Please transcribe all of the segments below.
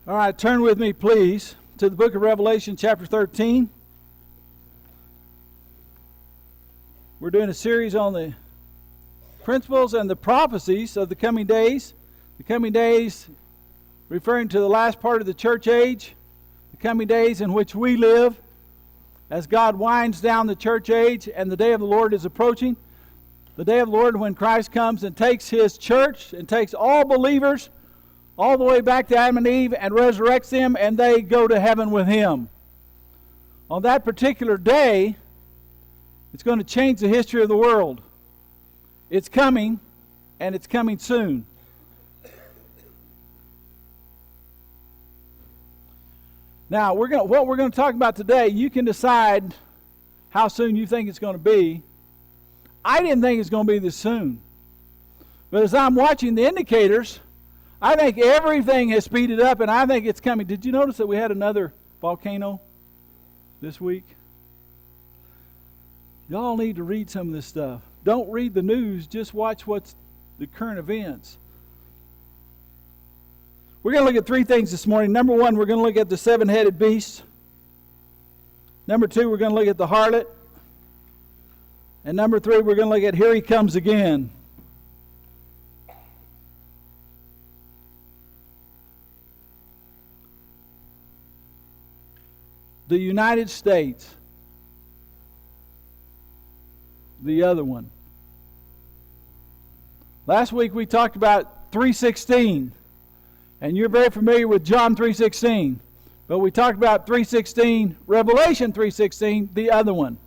All right, turn with me, please, to the book of Revelation, chapter 13. We're doing a series on the principles and the prophecies of the coming days. The coming days referring to the last part of the church age, the coming days in which we live as God winds down the church age and the day of the Lord is approaching. The day of the Lord when Christ comes and takes His church and takes all believers all the way back to Adam and Eve and resurrects them, and they go to heaven with Him. On that particular day, it's going to change the history of the world. It's coming, and it's coming soon. Now, what we're going to talk about today, you can decide how soon you think it's going to be. I didn't think it's going to be this soon. But as I'm watching the indicators, I think everything has speeded up, and I think it's coming. Did you notice that we had another volcano this week? Y'all need to read some of this stuff. Don't read the news. Just watch what's the current events. We're going to look at three things this morning. Number one, we're going to look at the seven-headed beast. Number two, we're going to look at the harlot. And number three, we're going to look at here he comes again. The United States. The other one. Last week we talked about 3:16. And you're very familiar with John 3:16. But we talked about 3:16, Revelation 3:16, the other one.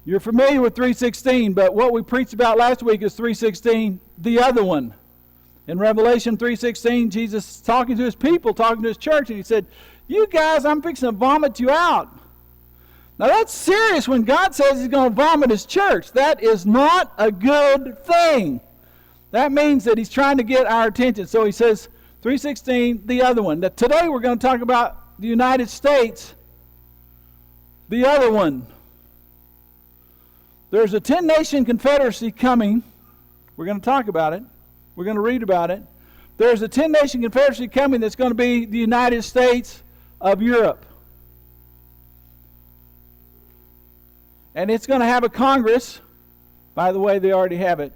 You're familiar with 3:16, but what we preached about last week is 3:16, the other one. In Revelation 3:16, Jesus is talking to His people, talking to His church, and He said, "You guys, I'm fixing to vomit you out." Now that's serious when God says He's going to vomit His church. That is not a good thing. That means that He's trying to get our attention. So He says, 3:16, the other one. Now, today we're going to talk about the United States, the other one. There's a 10-nation confederacy coming. We're going to talk about it. We're going to read about it. There's a 10-nation confederacy coming that's going to be the United States of Europe. And it's going to have a Congress. By the way, they already have it.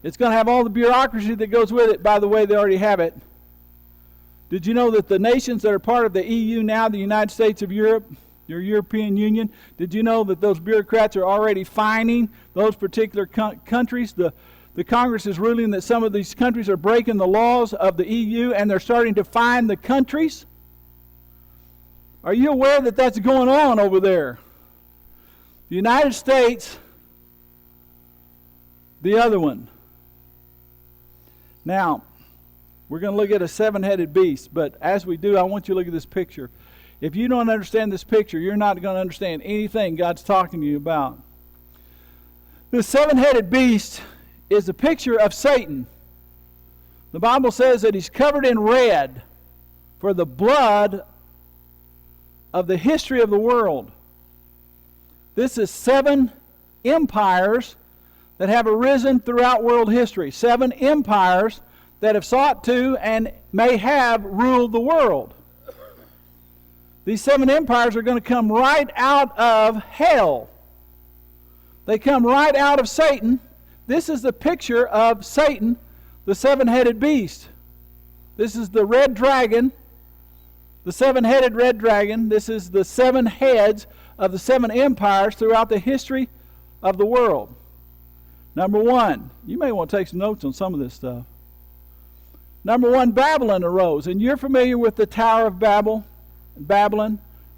It's going to have all the bureaucracy that goes with it. By the way, they already have it. Did you know that the nations that are part of the EU now, the United States of Europe, your European Union, did you know that those bureaucrats are already fining those particular countries? The Congress is ruling that some of these countries are breaking the laws of the EU, and they're starting to fine the countries. Are you aware that that's going on over there? The United States, the other one. Now, we're going to look at a seven-headed beast, but as we do, I want you to look at this picture. If you don't understand this picture, you're not going to understand anything God's talking to you about. The seven-headed beast is a picture of Satan. The Bible says that he's covered in red for the blood of the history of the world. This is seven empires that have arisen throughout world history. Seven empires that have sought to and may have ruled the world. These seven empires are going to come right out of hell. They come right out of Satan. This is the picture of Satan, the seven-headed beast. This is the red dragon, the seven-headed red dragon. This is the seven heads of the seven empires throughout the history of the world. Number one, you may want to take some notes on some of this stuff. Number one, Babylon arose. And you're familiar with the Tower of Babylon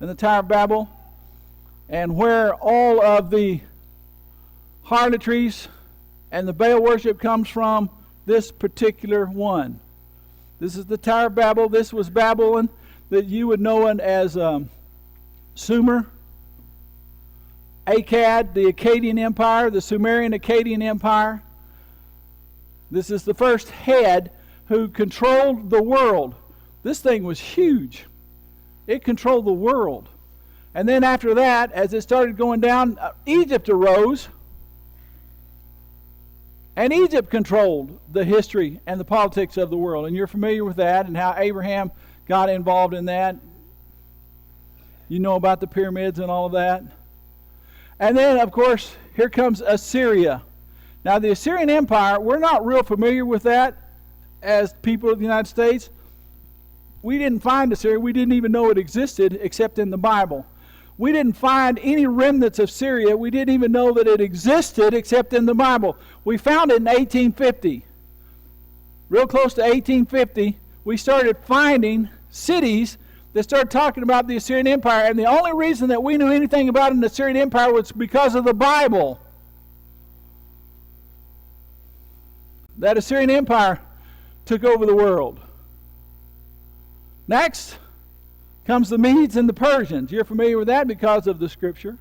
and the Tower of Babel, and where all of the harlotries and the Baal worship comes from. This particular one. This is the Tower of Babel. This was Babylon that you would know it as Sumer, Akkad, the Akkadian Empire, the Sumerian Akkadian Empire. This is the first head who controlled the world. This thing was huge. It controlled the world. And then after that, as it started going down, Egypt arose. And Egypt controlled the history and the politics of the world. And you're familiar with that and how Abraham got involved in that. You know about the pyramids and all of that. And then, of course, here comes Assyria. Now, the Assyrian Empire, we're not real familiar with that as people of the United States. We didn't find Assyria. We didn't even know it existed except in the Bible. We didn't find any remnants of Syria. We didn't even know that it existed except in the Bible. We found it in 1850. Real close to 1850, we started finding cities that started talking about the Assyrian Empire. And the only reason that we knew anything about an Assyrian Empire was because of the Bible. That Assyrian Empire took over the world. Next comes the Medes and the Persians. You're familiar with that because of the Scripture.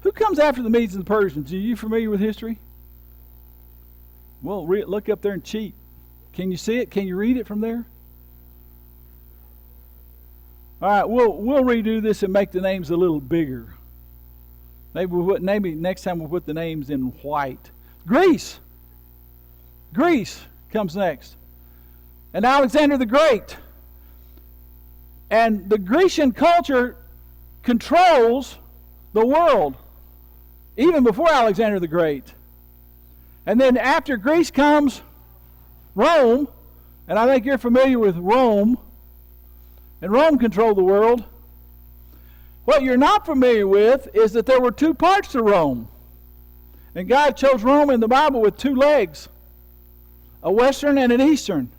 Who comes after the Medes and the Persians? Are you familiar with history? Well, look up there and cheat. Can you see it? Can you read it from there? All right, we'll redo this and make the names a little bigger. Maybe next time we'll put the names in white. Greece comes next. And Alexander the Great. And the Grecian culture controls the world, even before Alexander the Great. And then after Greece comes Rome, and I think you're familiar with Rome, and Rome controlled the world. What you're not familiar with is that there were two parts to Rome. And God chose Rome in the Bible with two legs, a western and an eastern.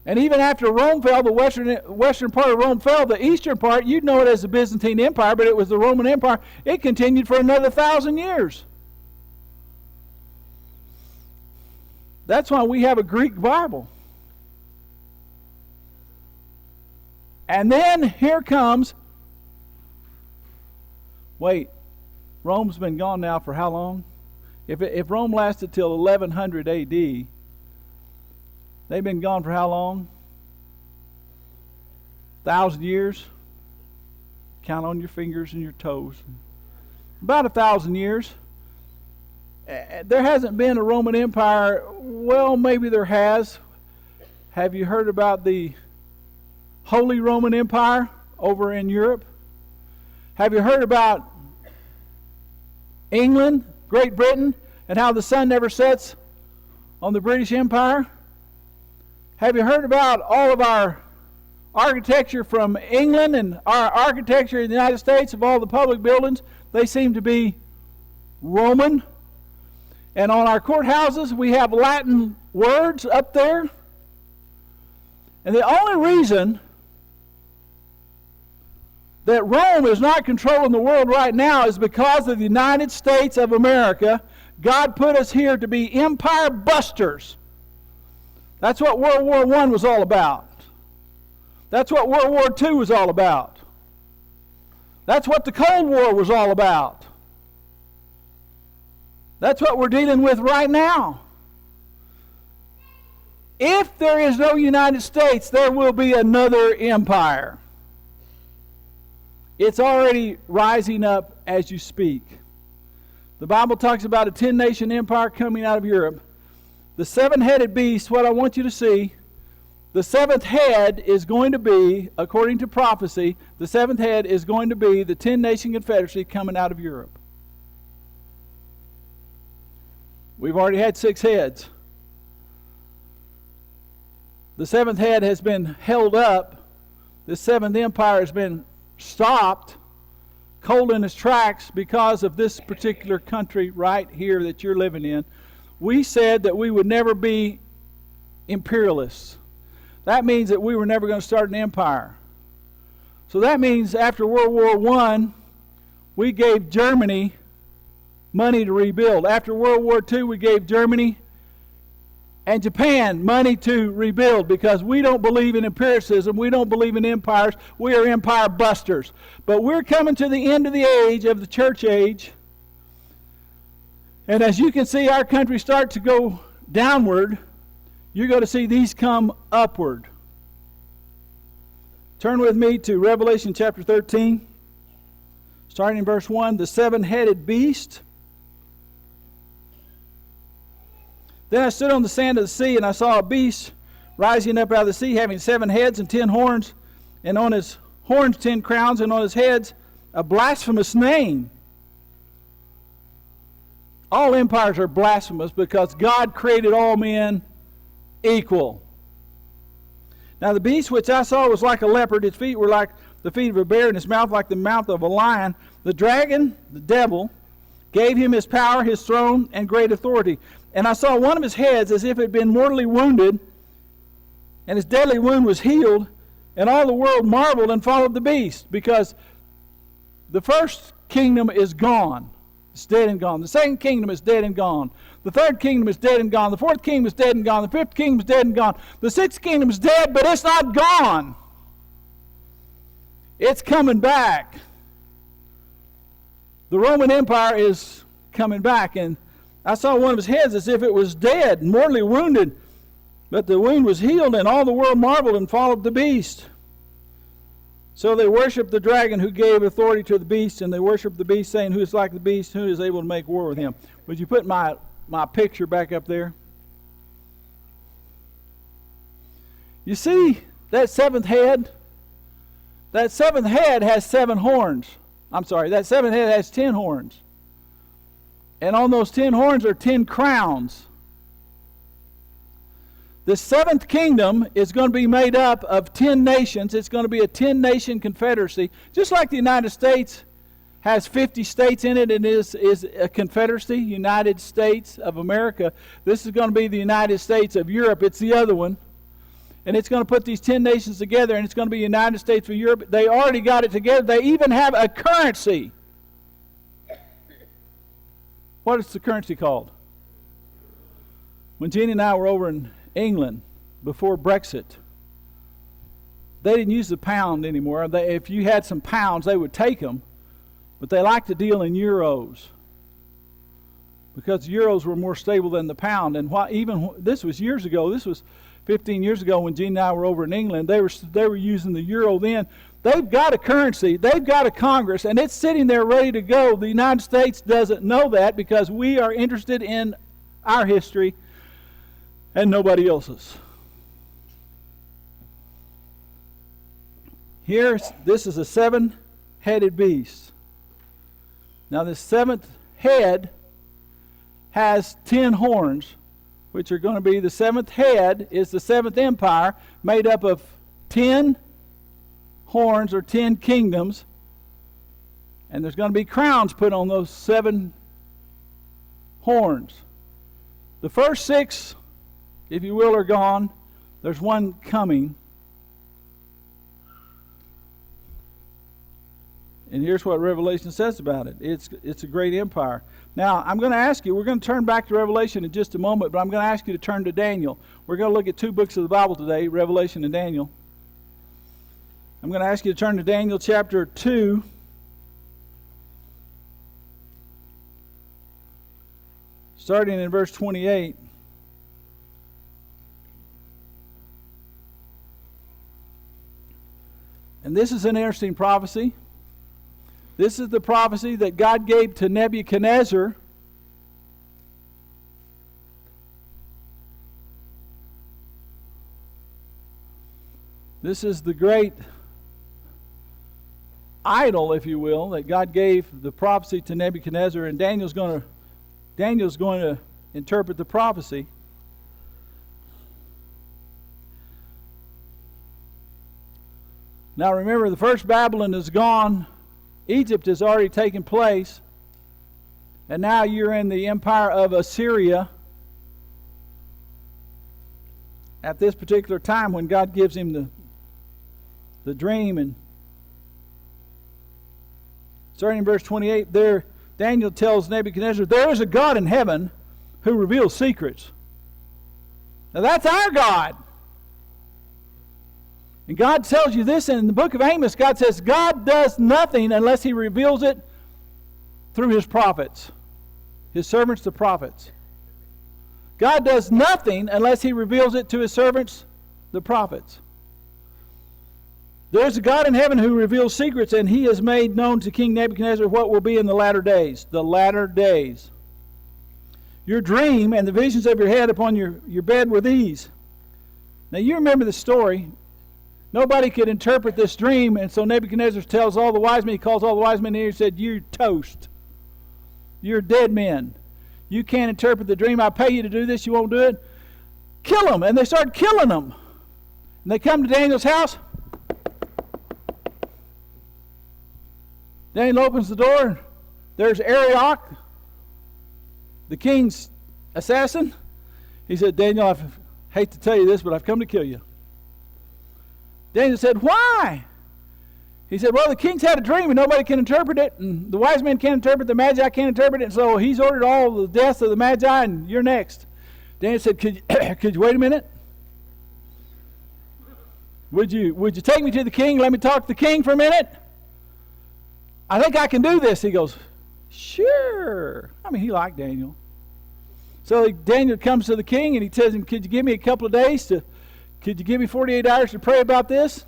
And even after Rome fell, the western part of Rome fell, the eastern part, you'd know it as the Byzantine Empire, but it was the Roman Empire. It continued for another 1,000 years. That's why we have a Greek Bible. And then here comes, Rome's been gone now for how long? If Rome lasted till 1100 A.D., they've been gone for how long? 1,000 years? Count on your fingers and your toes. About 1,000 years. There hasn't been a Roman Empire. Well, maybe there has. Have you heard about the Holy Roman Empire over in Europe? Have you heard about England, Great Britain, and how the sun never sets on the British Empire? Have you heard about all of our architecture from England and our architecture in the United States of all the public buildings? They seem to be Roman. And on our courthouses, we have Latin words up there. And the only reason that Rome is not controlling the world right now is because of the United States of America. God put us here to be empire busters. That's what World War I was all about. That's what World War II was all about. That's what the Cold War was all about. That's what we're dealing with right now. If there is no United States, there will be another empire. It's already rising up as you speak. The Bible talks about a 10-nation empire coming out of Europe. The seven-headed beast, what I want you to see, the seventh head is going to be, according to prophecy, the seventh head is going to be the 10-nation confederacy coming out of Europe. We've already had 6 heads. The seventh head has been held up. The seventh empire has been stopped, cold in its tracks because of this particular country right here that you're living in. We said that we would never be imperialists. That means that we were never going to start an empire. So that means after World War I, we gave Germany money to rebuild. After World War II, we gave Germany and Japan money to rebuild because we don't believe in empiricism. We don't believe in empires. We are empire busters. But we're coming to the end of the age, of the church age. And as you can see our country start to go downward, you're going to see these come upward. Turn with me to Revelation chapter 13. Starting in verse 1, the seven-headed beast. Then I stood on the sand of the sea, and I saw a beast rising up out of the sea, having 7 heads and 10 horns, and on his horns 10 crowns, and on his heads a blasphemous name. All empires are blasphemous because God created all men equal. Now the beast which I saw was like a leopard. His feet were like the feet of a bear, and his mouth like the mouth of a lion. The dragon, the devil, gave him his power, his throne, and great authority. And I saw one of his heads as if it had been mortally wounded, and his deadly wound was healed. And all the world marveled and followed the beast, because the first kingdom is gone. It's dead and gone. The second kingdom is dead and gone. The third kingdom is dead and gone. The fourth kingdom is dead and gone. The fifth kingdom is dead and gone. The sixth kingdom is dead, but it's not gone. It's coming back. The Roman Empire is coming back, and I saw one of his heads as if it was dead, mortally wounded, but the wound was healed, and all the world marveled and followed the beast. So they worshiped the dragon who gave authority to the beast, and they worshiped the beast, saying, who is like the beast, who is able to make war with him? Would you put my picture back up there? You see that seventh head? That seventh head has 7 horns. I'm sorry, that seventh head has 10 horns. And on those 10 horns are 10 crowns. The seventh kingdom is going to be made up of 10 nations. It's going to be a 10-nation confederacy. Just like the United States has 50 states in it and is a confederacy, United States of America. This is going to be the United States of Europe. It's the other one. And it's going to put these 10 nations together, and it's going to be United States of Europe. They already got it together. They even have a currency. What is the currency called? When Jeannie and I were over in England before Brexit, they didn't use the pound anymore. If you had some pounds, they would take them, but they like to deal in euros because euros were more stable than the pound. And this was years ago. This was 15 years ago when Gene and I were over in England. They were using the euro then. They've got a currency. They've got a Congress, and it's sitting there ready to go. The United States doesn't know that because we are interested in our history and nobody else's. This is a 7-headed beast. Now this 7th head has 10 horns, which are going to be the 7th head is the 7th empire, made up of 10 horns or 10 kingdoms. And there's going to be crowns put on those 7 horns. The first 6, if you will, are gone. There's one coming. And here's what Revelation says about it. It's a great empire. Now, I'm going to ask you, we're going to turn back to Revelation in just a moment, but I'm going to ask you to turn to Daniel. We're going to look at 2 books of the Bible today, Revelation and Daniel. I'm going to ask you to turn to Daniel chapter 2. Starting in verse 28. And this is an interesting prophecy. This is the prophecy that God gave to Nebuchadnezzar. This is the great idol, if you will, that God gave the prophecy to Nebuchadnezzar, and Daniel's going to interpret the prophecy. Now remember, the first Babylon is gone. Egypt has already taken place. And now you're in the empire of Assyria. At this particular time when God gives him the dream. And starting in verse 28, there Daniel tells Nebuchadnezzar, there is a God in heaven who reveals secrets. Now that's our God. And God tells you this in the book of Amos. God says God does nothing unless he reveals it through his prophets, his servants, the prophets. God does nothing unless he reveals it to his servants, the prophets. There's a God in heaven who reveals secrets, and he has made known to King Nebuchadnezzar what will be in the latter days. The latter days. Your dream and the visions of your head upon your bed were these. Now you remember the story. Nobody could interpret this dream, and so Nebuchadnezzar tells all the wise men, he calls all the wise men here and said, you're toast. You're dead men. You can't interpret the dream. I pay you to do this. You won't do it. Kill them. And they start killing them. And they come to Daniel's house. Daniel opens the door. There's Arioch, the king's assassin. He said, Daniel, I hate to tell you this, but I've come to kill you. Daniel said, why? He said, well, the king's had a dream and nobody can interpret it, and the wise men can't interpret, the magi can't interpret it, and so he's ordered all the deaths of the magi, and you're next. Daniel said, could you wait a minute? Would you take me to the king, let me talk to the king for a minute? I think I can do this. He goes, sure. I mean, he liked Daniel. So Daniel comes to the king and he tells him, could you give me a couple of days could you give me 48 hours to pray about this?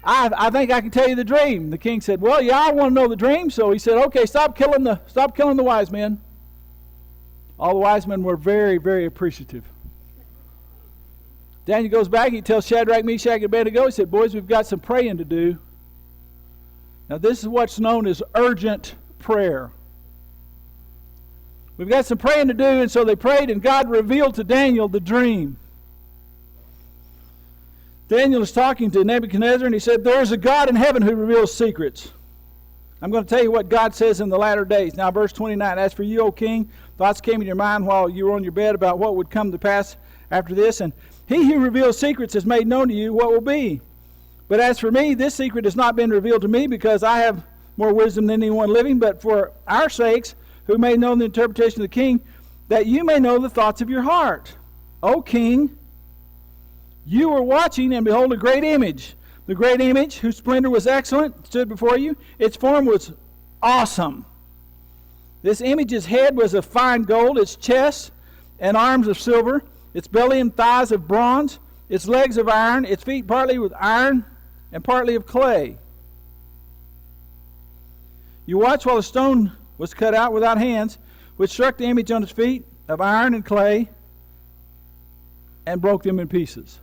I think I can tell you the dream. The king said, well, yeah, I want to know the dream. So he said, okay, stop killing the wise men. All the wise men were very, very appreciative. Daniel goes back, he tells Shadrach, Meshach, and Abednego, he said, boys, we've got some praying to do. Now this is what's known as urgent prayer. We've got some praying to do, and so they prayed, and God revealed to Daniel the dream. Daniel is talking to Nebuchadnezzar, and he said, there's a God in heaven who reveals secrets. I'm going to tell you what God says in the latter days. Now, verse 29, as for you, O king, thoughts came in your mind while you were on your bed about what would come to pass after this, and he who reveals secrets has made known to you what will be. But as for me, this secret has not been revealed to me, because I have more wisdom than anyone living, but for our sakes, who made known the interpretation of the king, that you may know the thoughts of your heart. O king, you were watching, and behold, a great image. The great image, whose splendor was excellent, stood before you. Its form was awesome. This image's head was of fine gold, its chest and arms of silver, its belly and thighs of bronze, its legs of iron, its feet partly with iron and partly of clay. You watched while the stone was cut out without hands, which struck the image on its feet of iron and clay and broke them in pieces.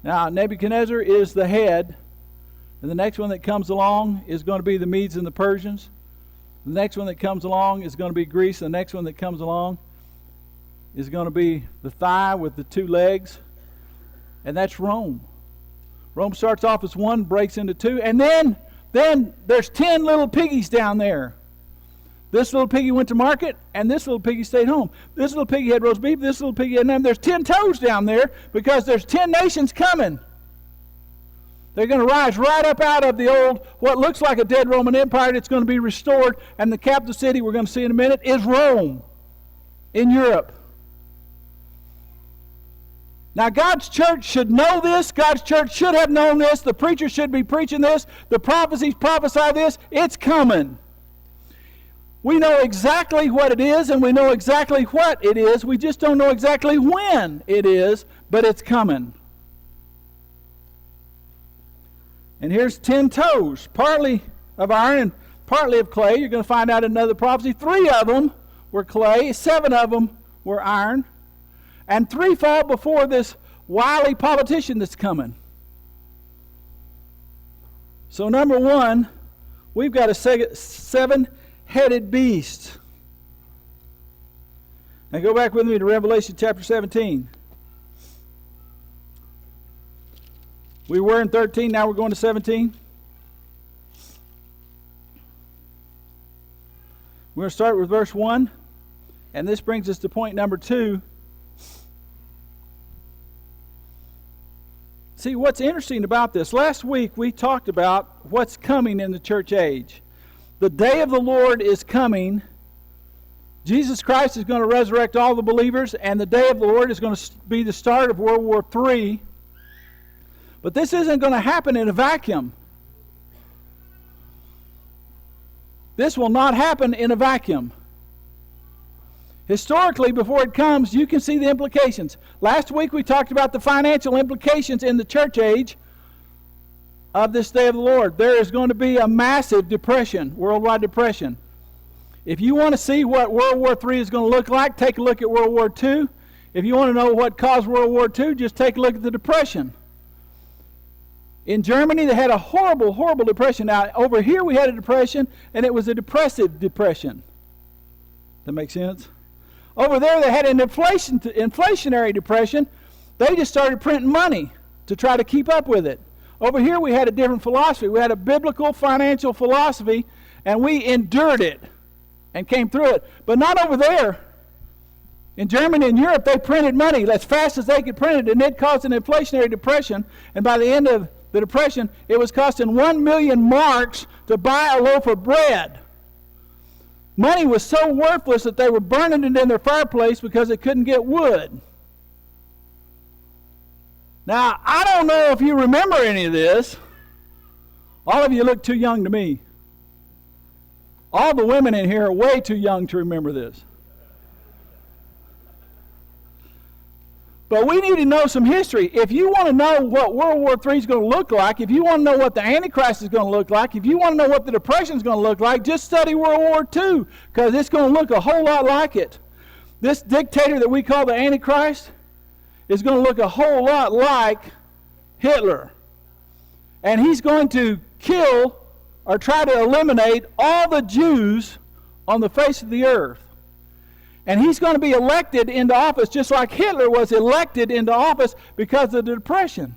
Now, Nebuchadnezzar is the head, and the next one that comes along is going to be the Medes and the Persians. The next one that comes along is going to be Greece. The next one that comes along is going to be the thigh with the two legs, and that's Rome. Rome starts off as one, breaks into two, and then there's 10 little piggies down there. This little piggy went to market, and this little piggy stayed home. This little piggy had roast beef, this little piggy had none. There's 10 toes down there because there's 10 nations coming. They're going to rise right up out of the old, what looks like a dead Roman Empire. It's going to be restored, and the capital city we're going to see in a minute is Rome in Europe. Now, God's church should know this. God's church should have known this. The preacher should be preaching this. The prophecies prophesy this. It's coming. We know exactly what it is, and we know exactly what it is. We just don't know exactly when it is, but it's coming. And here's 10 toes, partly of iron and partly of clay. You're going to find out in another prophecy. 3 of them were clay, 7 of them were iron, and 3 fall before this wily politician that's coming. So number 1, we've got a 7-headed beast. Now go back with me to Revelation chapter 17. We were in 13, now we're going to 17. We're going to start with verse 1, and this brings us to point number 2. See, what's interesting about this, last week we talked about what's coming in the church age. The day of the Lord is coming. Jesus Christ is going to resurrect all the believers, and the day of the Lord is going to be the start of World War III. But this isn't going to happen in a vacuum. This will not happen in a vacuum. Historically, before it comes, you can see the implications. Last week we talked about the financial implications in the church age of this day of the Lord. There is going to be a massive depression, worldwide depression. If you want to see what World War III is going to look like, take a look at World War II. If you want to know what caused World War II, just take a look at the depression. In Germany, they had a horrible, horrible depression. Now, over here we had a depression, and it was a depressive depression. That makes sense? Over there, they had an inflationary depression. They just started printing money to try to keep up with it. Over here, we had a different philosophy. We had a biblical financial philosophy, and we endured it and came through it. But not over there. In Germany and Europe, they printed money as fast as they could print it, and it caused an inflationary depression. And by the end of the depression, it was costing 1 million marks to buy a loaf of bread. Money was so worthless that they were burning it in their fireplace because they couldn't get wood. Now, I don't know if you remember any of this. All of you look too young to me. All the women in here are way too young to remember this. But we need to know some history. If you want to know what World War III is going to look like, if you want to know what the Antichrist is going to look like, if you want to know what the Depression is going to look like, just study World War II, because it's going to look a whole lot like it. This dictator that we call the Antichrist is going to look a whole lot like Hitler. And he's going to kill or try to eliminate all the Jews on the face of the earth. And he's going to be elected into office just like Hitler was elected into office because of the Depression.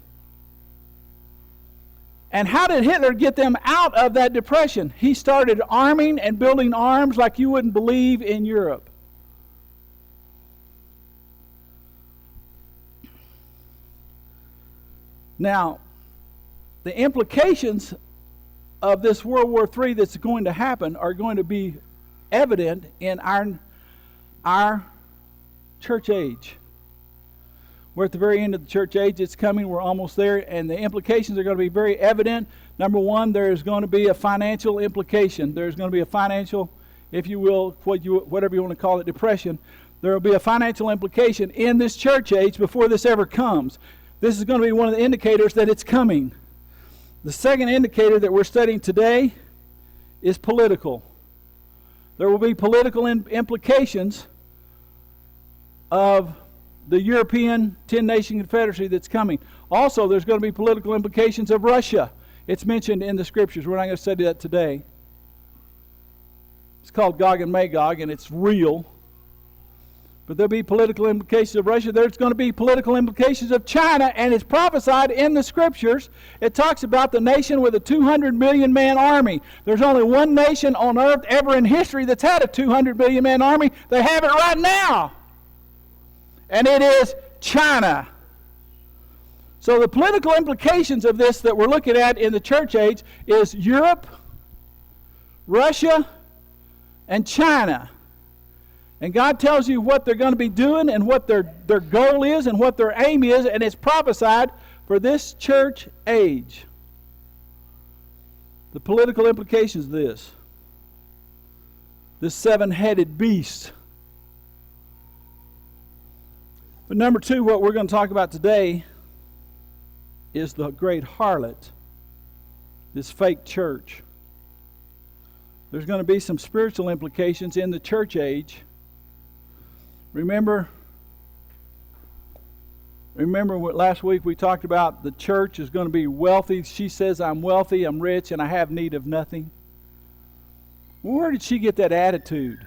And how did Hitler get them out of that depression? He started arming and building arms like you wouldn't believe in Europe. Now, the implications of this World War III that's going to happen are going to be evident in our church age. We're at the very end of the church age. It's coming. We're almost there. And the implications are going to be very evident. Number one, there's going to be a financial implication. There's going to be a financial, if you will, whatever you want to call it, depression. There will be a financial implication in this church age before this ever comes. This is going to be one of the indicators that it's coming. The second indicator that we're studying today is political. There will be political implications of the European 10-nation confederacy that's coming. Also, there's going to be political implications of Russia. It's mentioned in the scriptures. We're not going to study that today. It's called Gog and Magog, and it's real. But there'll be political implications of Russia. There's going to be political implications of China, and it's prophesied in the scriptures. It talks about the nation with a 200 million man army. There's only one nation on earth ever in history that's had a 200 million man army. They have it right now. And it is China. So the political implications of this that we're looking at in the church age is Europe, Russia, and China. And God tells you what they're going to be doing and what their goal is and what their aim is, and it's prophesied for this church age. The political implications of this seven-headed beast. But number two, what we're going to talk about today is the great harlot, this fake church. There's going to be some spiritual implications in the church age. Remember what last week we talked about the church is going to be wealthy. She says, I'm wealthy, I'm rich, and I have need of nothing. Where did she get that attitude?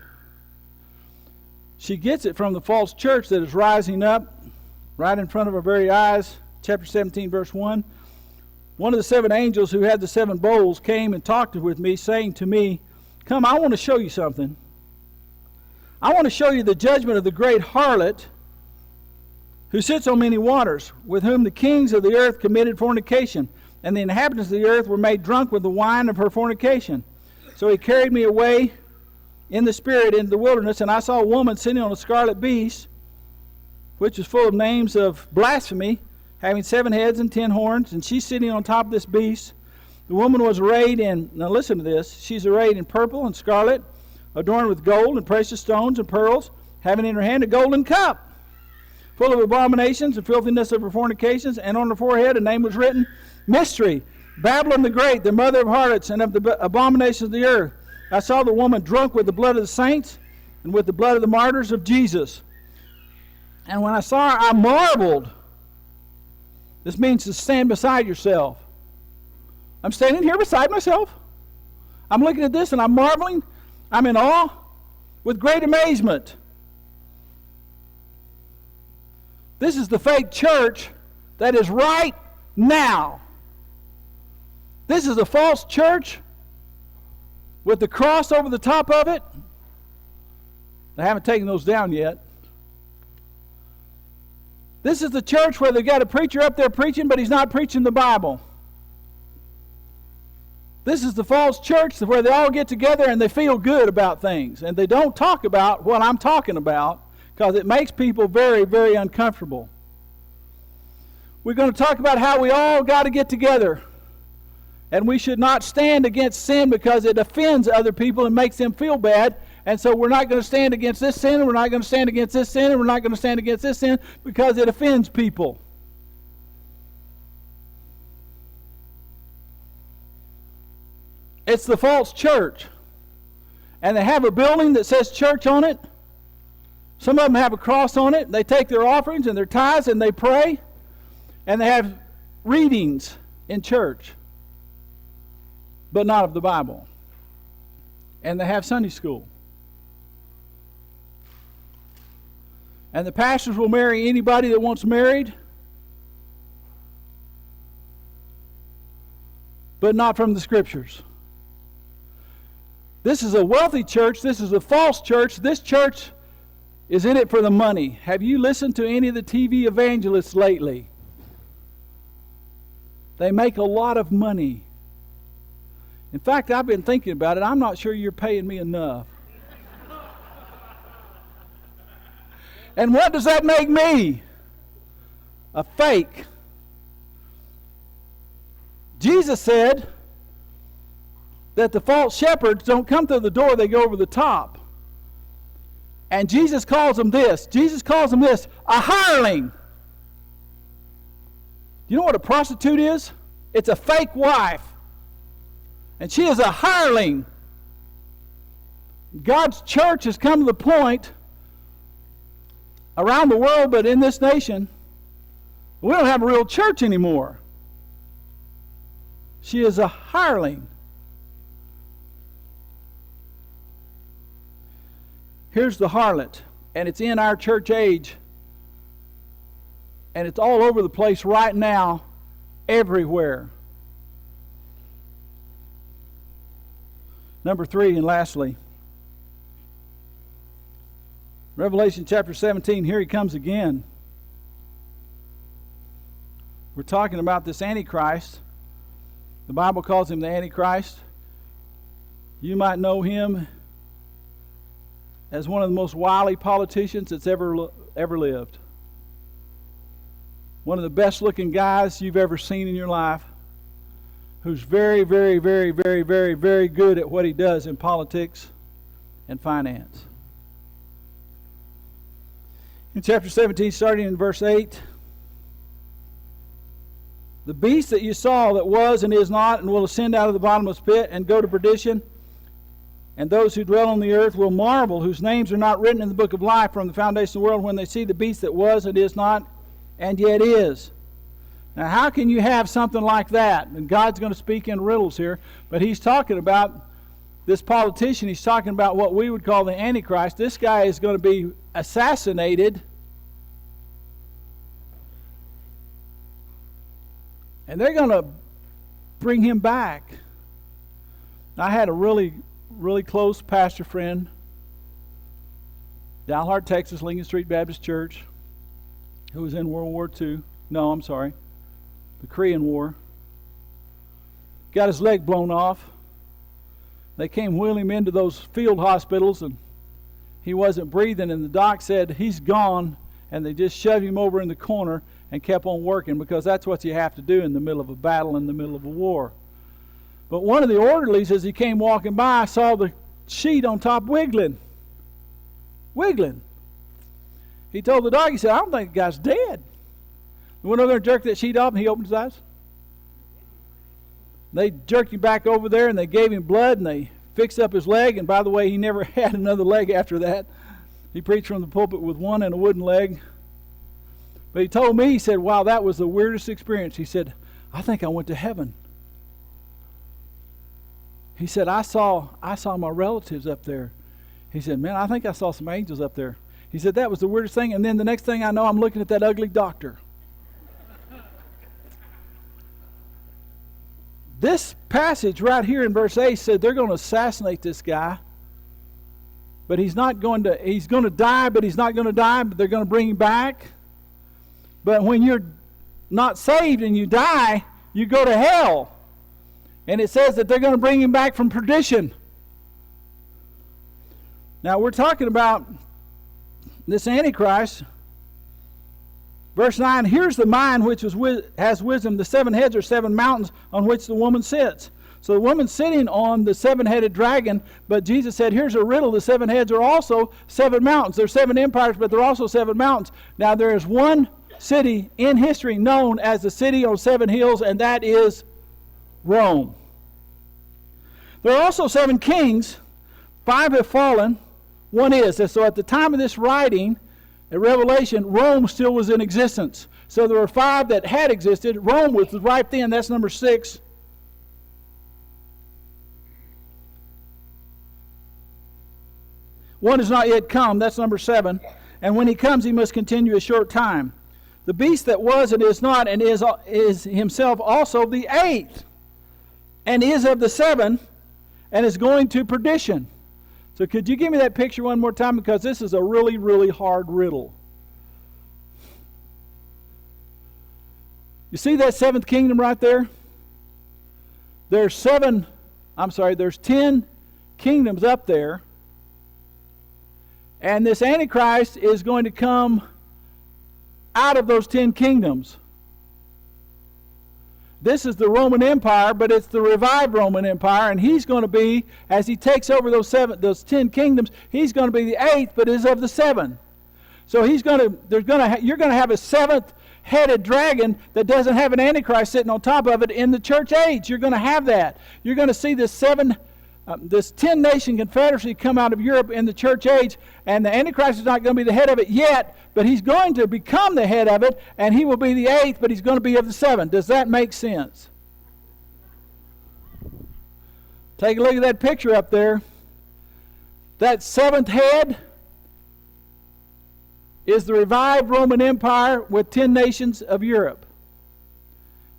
She gets it from the false church that is rising up right in front of her very eyes. Chapter 17, verse 1. One of the seven angels who had the seven bowls came and talked with me, saying to me, come, I want to show you something. I want to show you the judgment of the great harlot who sits on many waters, with whom the kings of the earth committed fornication, and the inhabitants of the earth were made drunk with the wine of her fornication. So he carried me away in the spirit into the wilderness, and I saw a woman sitting on a scarlet beast, which was full of names of blasphemy, having 7 heads and 10 horns, and she's sitting on top of this beast. The woman was arrayed in, now listen to this, she's arrayed in purple and scarlet, adorned with gold and precious stones and pearls, having in her hand a golden cup, full of abominations and filthiness of her fornications, and on her forehead a name was written, Mystery, Babylon the Great, the mother of harlots and of the abominations of the earth. I saw the woman drunk with the blood of the saints and with the blood of the martyrs of Jesus. And when I saw her, I marveled. This means to stand beside yourself. I'm standing here beside myself. I'm looking at this and I'm marveling. I'm in awe with great amazement. This is the fake church that is right now. This is a false church with the cross over the top of it. They haven't taken those down yet. This is the church where they got a preacher up there preaching, but he's not preaching the Bible. This is the false church where they all get together and they feel good about things. And they don't talk about what I'm talking about because it makes people very, very uncomfortable. We're going to talk about how we all got to get together. And we should not stand against sin because it offends other people and makes them feel bad. And so we're not going to stand against this sin, and we're not going to stand against this sin, and we're not going to stand against this sin because it offends people. It's the false church. And they have a building that says church on it. Some of them have a cross on it. They take their offerings and their tithes and they pray. And they have readings in church, but not of the Bible. And they have Sunday school. And the pastors will marry anybody that wants married, but not from the Scriptures. This is a wealthy church. This is a false church. This church is in it for the money. Have you listened to any of the TV evangelists lately? They make a lot of money. In fact, I've been thinking about it. I'm not sure you're paying me enough. And what does that make me? A fake. Jesus said that the false shepherds don't come through the door, they go over the top. And Jesus calls them this. Jesus calls them this, a hireling. You know what a prostitute is? It's a fake wife. And she is a hireling. God's church has come to the point around the world, but in this nation, we don't have a real church anymore. She is a hireling. Here's the harlot, and it's in our church age, and it's all over the place right now, everywhere. Number 3, and lastly, Revelation chapter 17, here he comes again. We're talking about this Antichrist. The Bible calls him the Antichrist. You might know him as one of the most wily politicians that's ever lived. One of the best looking guys you've ever seen in your life, who's very, very, very, very, very, very good at what he does in politics and finance. In chapter 17, starting in verse 8, the beast that you saw that was and is not and will ascend out of the bottomless pit and go to perdition, and those who dwell on the earth will marvel, whose names are not written in the book of life from the foundation of the world, when they see the beast that was and is not and yet is. Now, how can you have something like that? And God's going to speak in riddles here, but he's talking about this politician. He's talking about what we would call the Antichrist. This guy is going to be assassinated, and they're going to bring him back. I had a really close pastor friend, Dalhart, Texas, Lincoln Street Baptist Church, who was in World War II. No, I'm sorry. The Korean War. Got his leg blown off. They came wheeling him into those field hospitals, and he wasn't breathing, and the doc said, he's gone, and they just shoved him over in the corner and kept on working, because that's what you have to do in the middle of a battle, in the middle of a war. But one of the orderlies, as he came walking by, saw the sheet on top wiggling. He told the dog, he said, I don't think the guy's dead. He went over there and jerked that sheet off, and he opened his eyes. They jerked him back over there, and they gave him blood, and they fixed up his leg. And by the way, he never had another leg after that. He preached from the pulpit with one and a wooden leg. But he told me, he said, wow, that was the weirdest experience. He said, I think I went to heaven. He said, I saw my relatives up there. He said, man, I think I saw some angels up there. He said, that was the weirdest thing. And then the next thing I know, I'm looking at that ugly doctor. This passage right here in verse 8 said they're going to assassinate this guy. But he's going to die, but he's not going to die, but they're going to bring him back. But when you're not saved and you die, you go to hell. And it says that they're going to bring him back from perdition. Now we're talking about this Antichrist. Verse 9, here's the mind which has wisdom. The 7 heads are 7 mountains on which the woman sits. So the woman's sitting on the 7-headed dragon, but Jesus said, here's a riddle. The 7 heads are also 7 mountains. There's 7 empires, but they're also 7 mountains. Now there is one city in history known as the city on 7 hills, and that is Rome. There are also 7 kings. 5 have fallen. 1 is. And so at the time of this writing, at Revelation, Rome still was in existence. So there were 5 that had existed. Rome was right then. That's number 6. One has not yet come. That's number 7. And when he comes, he must continue a short time. The beast that was and is not and is himself also the 8th, and is of the 7, and is going to perdition. So could you give me that picture one more time? Because this is a really, really hard riddle. You see that 7th kingdom right there? There's 10 kingdoms up there. And this Antichrist is going to come out of those 10 kingdoms. This is the Roman Empire, but it's the revived Roman Empire, and he's going to be, as he takes over those 10 kingdoms, he's going to be the 8th, but is of the 7. So you're going to have a 7th-headed dragon that doesn't have an Antichrist sitting on top of it in the church age. You're going to have that. You're going to see this 10-nation confederacy come out of Europe in the church age, and the Antichrist is not going to be the head of it yet, but he's going to become the head of it, and he will be the 8th, but he's going to be of the 7. Does that make sense? Take a look at that picture up there. That 7th head is the revived Roman Empire with 10 nations of Europe.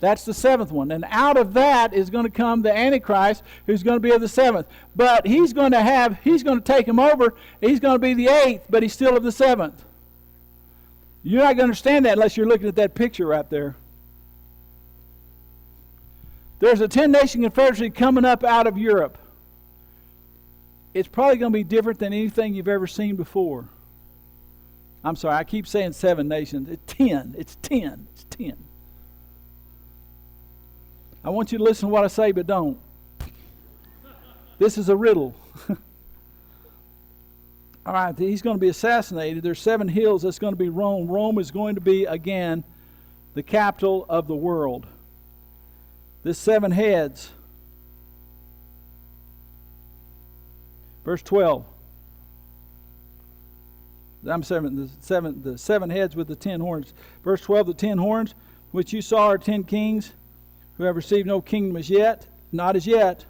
That's the 7th one. And out of that is going to come the Antichrist, who's going to be of the 7th. But he's going to take him over. He's going to be the 8th, but he's still of the 7th. You're not going to understand that unless you're looking at that picture right there. There's a 10-nation confederacy coming up out of Europe. It's probably going to be different than anything you've ever seen before. I'm sorry, I keep saying 7 nations. It's 10. It's 10. It's 10. I want you to listen to what I say, but don't. This is a riddle. All right, he's going to be assassinated. There's 7 hills. That's going to be Rome. Rome is going to be, again, the capital of the world. This 7 heads. Verse 12. The 7 heads with the 10 horns. Verse 12, the 10 horns, which you saw are 10 kings, who have received no kingdom as yet, not as yet,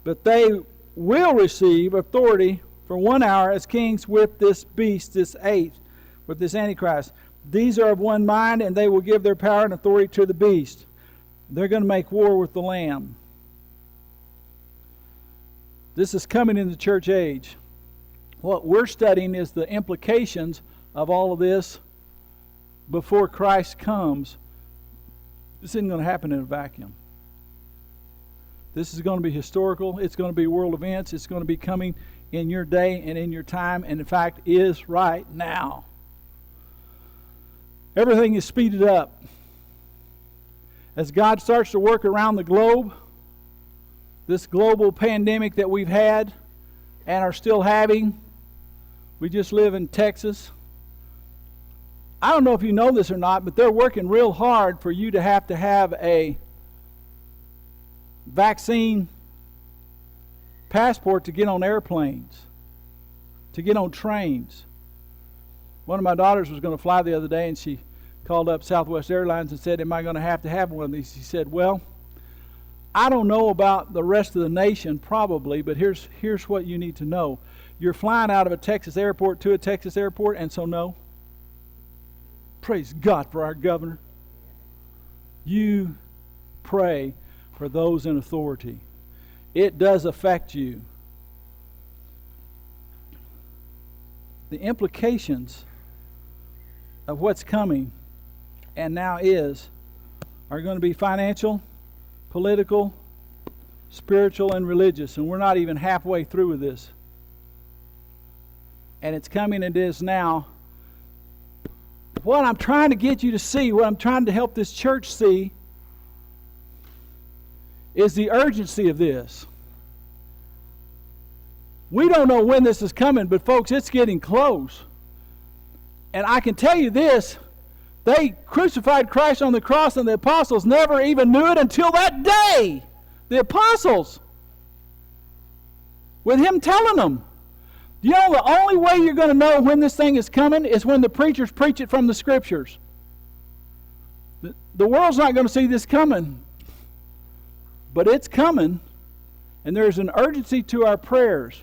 but they will receive authority for 1 hour as kings with this beast, this 8th, with this Antichrist. These are of one mind, and they will give their power and authority to the beast. They're going to make war with the Lamb. This is coming in the church age. What we're studying is the implications of all of this before Christ comes. This isn't going to happen in a vacuum. This is going to be historical. It's going to be world events. It's going to be coming in your day and in your time, and in fact is right now. Everything is speeded up. As God starts to work around the globe, this global pandemic that we've had and are still having, we just live in Texas. I don't know if you know this or not, but they're working real hard for you to have a vaccine passport to get on airplanes, to get on trains. One of my daughters was going to fly the other day, and she called up Southwest Airlines and said, am I going to have one of these? She said, well, I don't know about the rest of the nation probably, but here's what you need to know. You're flying out of a Texas airport to a Texas airport, and so no. Praise God for our governor. You pray for those in authority. It does affect you. The implications of what's coming and now are going to be financial, political, spiritual, and religious. And we're not even halfway through with this. And it's coming, and it is now. What I'm trying to get you to see, what I'm trying to help this church see, is the urgency of this. We don't know when this is coming, but folks, it's getting close. And I can tell you this, they crucified Christ on the cross, and the apostles never even knew it until that day. The apostles. With him telling them. You know, the only way you're going to know when this thing is coming is when the preachers preach it from the Scriptures. The world's not going to see this coming. But it's coming. And there's an urgency to our prayers.